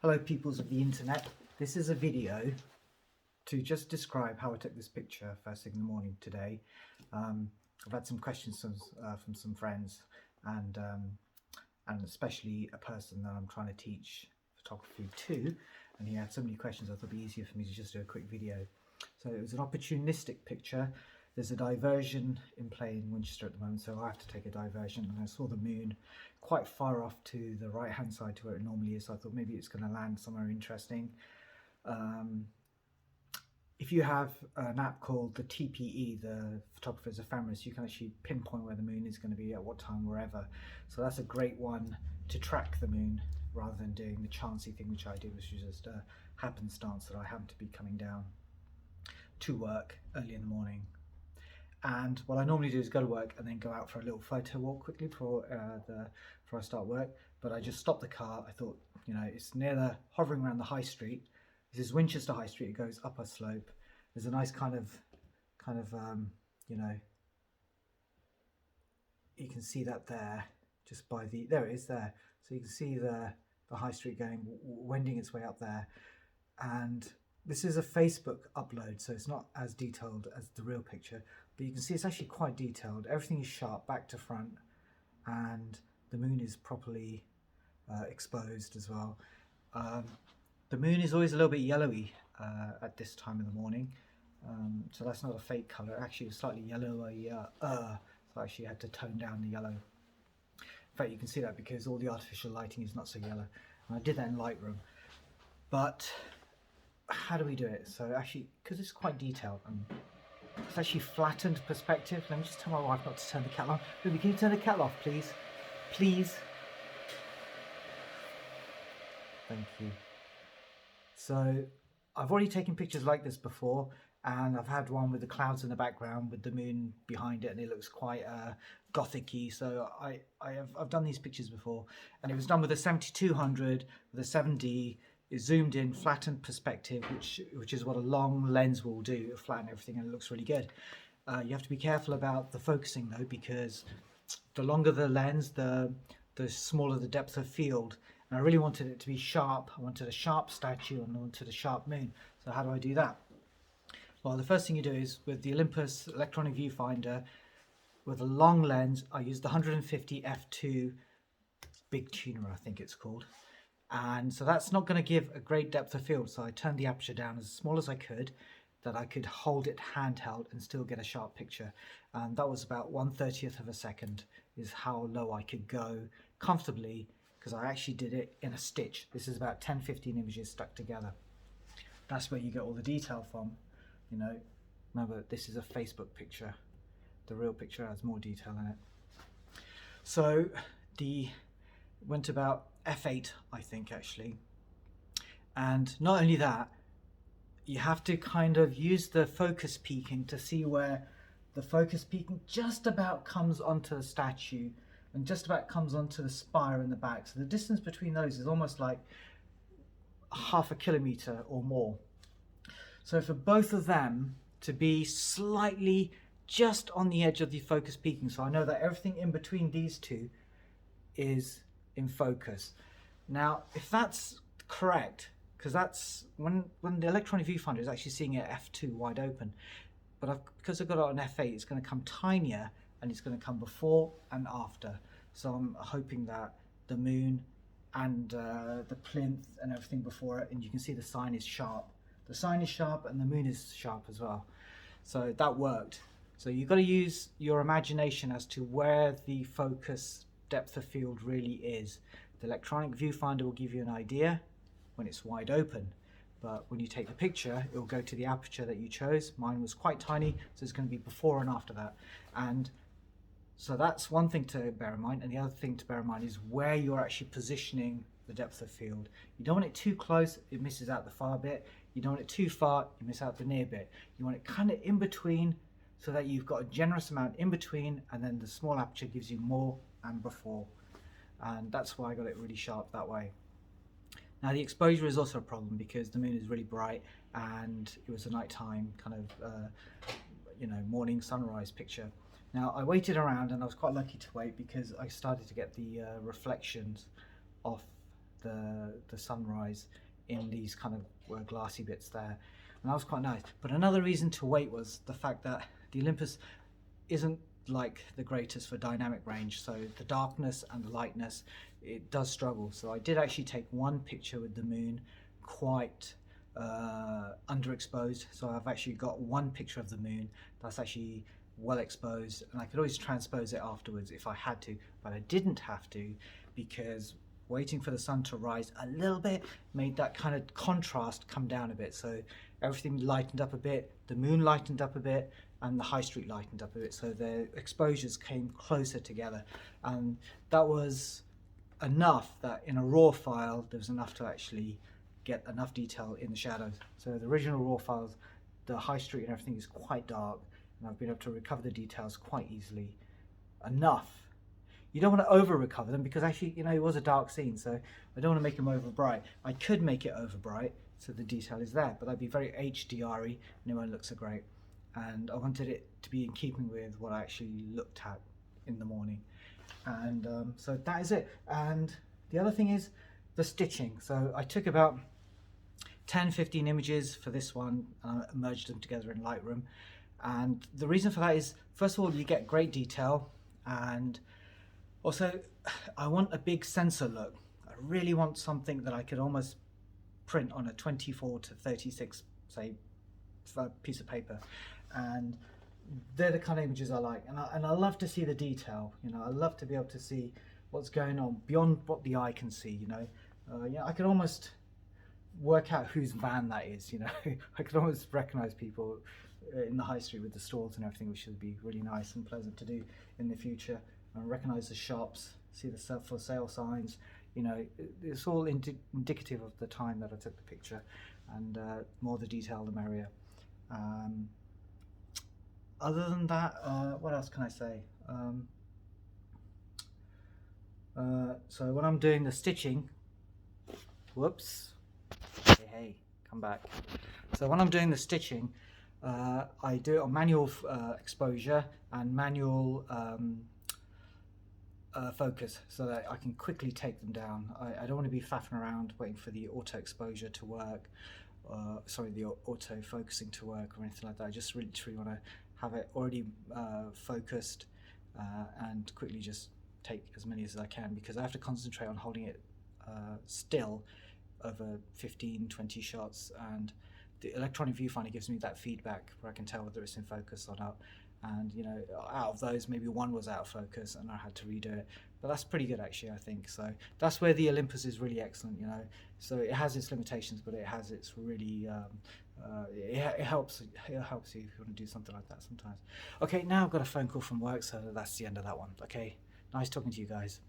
Hello peoples of the internet. This is a video to just describe how I took this picture first thing in the morning today. I've had some questions from some friends and especially a person that I'm trying to teach photography to, and he had so many questions I thought it'd be easier for me to just do a quick video. So it was an opportunistic picture. There's a diversion in play in Winchester at the moment, so I have to take a diversion, and I saw the moon quite far off to the right hand side to where it normally is, so I thought maybe it's going to land somewhere interesting. If you have an app called the TPE, the Photographer's Ephemeris, you can actually pinpoint where the moon is going to be at what time, wherever. So that's a great one to track the moon rather than doing the chancy thing which I did, which was just a happenstance that I happened to be coming down to work early in the morning. And what I normally do is go to work and then go out for a little photo walk quickly before I start work. But I just stopped the car. I thought, you know, it's hovering around the high street. This is Winchester High Street. It goes up a slope. There's a nice kind of you know, you can see that there, just by there it is there. So you can see the high street wending its way up there. And this is a Facebook upload, so it's not as detailed as the real picture, but you can see it's actually quite detailed. Everything is sharp back to front, and the moon is properly exposed as well. The moon is always a little bit yellowy at this time of the morning, so that's not a fake colour. Actually, it's slightly yellowy, so I actually had to tone down the yellow. In fact, you can see that because all the artificial lighting is not so yellow, and I did that in Lightroom. But how do we do it? So actually, because it's quite detailed and it's actually flattened perspective. Let me just tell my wife not to turn the kettle on. Ruby, can you turn the kettle off, please? Please. Thank you. So I've already taken pictures like this before, and I've had one with the clouds in the background with the moon behind it, and it looks quite gothic-y. So I've done these pictures before, and it was done with a 7200 with a 7D. Is zoomed in, flattened perspective, which is what a long lens will do. It'll flatten everything and it looks really good. You have to be careful about the focusing though, because the longer the lens, the smaller the depth of field. And I really wanted it to be sharp. I wanted a sharp statue and I wanted a sharp moon. So how do I do that? Well, the first thing you do is with the Olympus electronic viewfinder, with a long lens, I used the 150 f2 big tuner, I think it's called. And so that's not going to give a great depth of field, so I turned the aperture down as small as I could, that I could hold it handheld and still get a sharp picture. And that was about 1/30th of a second is how low I could go comfortably, because I actually did it in a stitch. This is about 10-15 images stuck together. That's where you get all the detail from. You know, remember, this is a Facebook picture. The real picture has more detail in it. So went about f8, I think, actually. And not only that, you have to kind of use the focus peaking to see where the focus peaking just about comes onto the statue and just about comes onto the spire in the back. So the distance between those is almost like half a kilometer or more. So for both of them to be slightly just on the edge of the focus peaking, so I know that everything in between these two is in focus. Now, if that's correct, because that's when the electronic viewfinder is actually seeing it at f2 wide open, but because I've got it on f8, it's going to come tinier and it's going to come before and after. So I'm hoping that the moon and the plinth and everything before it, and you can see the sign is sharp. The sign is sharp and the moon is sharp as well. So that worked. So you've got to use your imagination as to where the focus depth of field really is. The electronic viewfinder will give you an idea when it's wide open, but when you take the picture, it will go to the aperture that you chose. Mine was quite tiny, so it's going to be before and after that. And so that's one thing to bear in mind, and the other thing to bear in mind is where you're actually positioning the depth of field. You don't want it too close, it misses out the far bit. You don't want it too far, you miss out the near bit. You want it kind of in between, so that you've got a generous amount in between, and then the small aperture gives you more and before. And that's why I got it really sharp that way. Now the exposure is also a problem because the moon is really bright and it was a nighttime kind of you know, morning sunrise picture. Now I waited around, and I was quite lucky to wait because I started to get the reflections off the sunrise in these kind of glassy bits there, and that was quite nice. But another reason to wait was the fact that the Olympus isn't like the greatest for dynamic range, so the darkness and the lightness, it does struggle. So I did actually take one picture with the moon quite underexposed, so I've actually got one picture of the moon that's actually well exposed, and I could always transpose it afterwards if I had to, but I didn't have to, because waiting for the sun to rise a little bit made that kind of contrast come down a bit. So everything lightened up a bit, the moon lightened up a bit, and the high street lightened up a bit, so the exposures came closer together, and that was enough that in a raw file there was enough to actually get enough detail in the shadows. So the original raw files, the high street and everything is quite dark, and I've been able to recover the details quite easily. Enough. You don't want to over recover them, because actually, you know, it was a dark scene, so I don't want to make them over bright. I could make it over bright so the detail is there, but that'd be very HDR-y and it won't look so great. And I wanted it to be in keeping with what I actually looked at in the morning. And so that is it. And the other thing is the stitching. So I took about 10-15 images for this one, and I merged them together in Lightroom. And the reason for that is, first of all, you get great detail, and also I want a big sensor look. I really want something that I could almost print on a 24 to 36, say, piece of paper. And they're the kind of images I like, and I love to see the detail. You know, I love to be able to see what's going on beyond what the eye can see. You know, I could almost work out whose van that is. You know, I could almost recognize people in the high street with the stalls and everything, which would be really nice and pleasant to do in the future. And recognize the shops, see the for sale signs. You know, it's all indicative of the time that I took the picture, and more the detail the merrier. Other than that, what else can I say? So when I'm doing the stitching, whoops, hey, come back. So when I'm doing the stitching, I do it on manual exposure and manual focus, so that I can quickly take them down. I don't want to be faffing around waiting for the auto exposure to work, sorry, the auto focusing to work or anything like that. I just really want to have it already focused and quickly just take as many as I can, because I have to concentrate on holding it still over 15-20 shots, and the electronic viewfinder gives me that feedback where I can tell whether it's in focus or not. And you know, out of those, maybe one was out of focus and I had to redo it, but that's pretty good actually, I think. So that's where the Olympus is really excellent, you know. So it has its limitations, but it has its really it helps you if you want to do something like that sometimes. Okay, now I've got a phone call from work, so that's the end of that one. Okay, nice talking to you guys.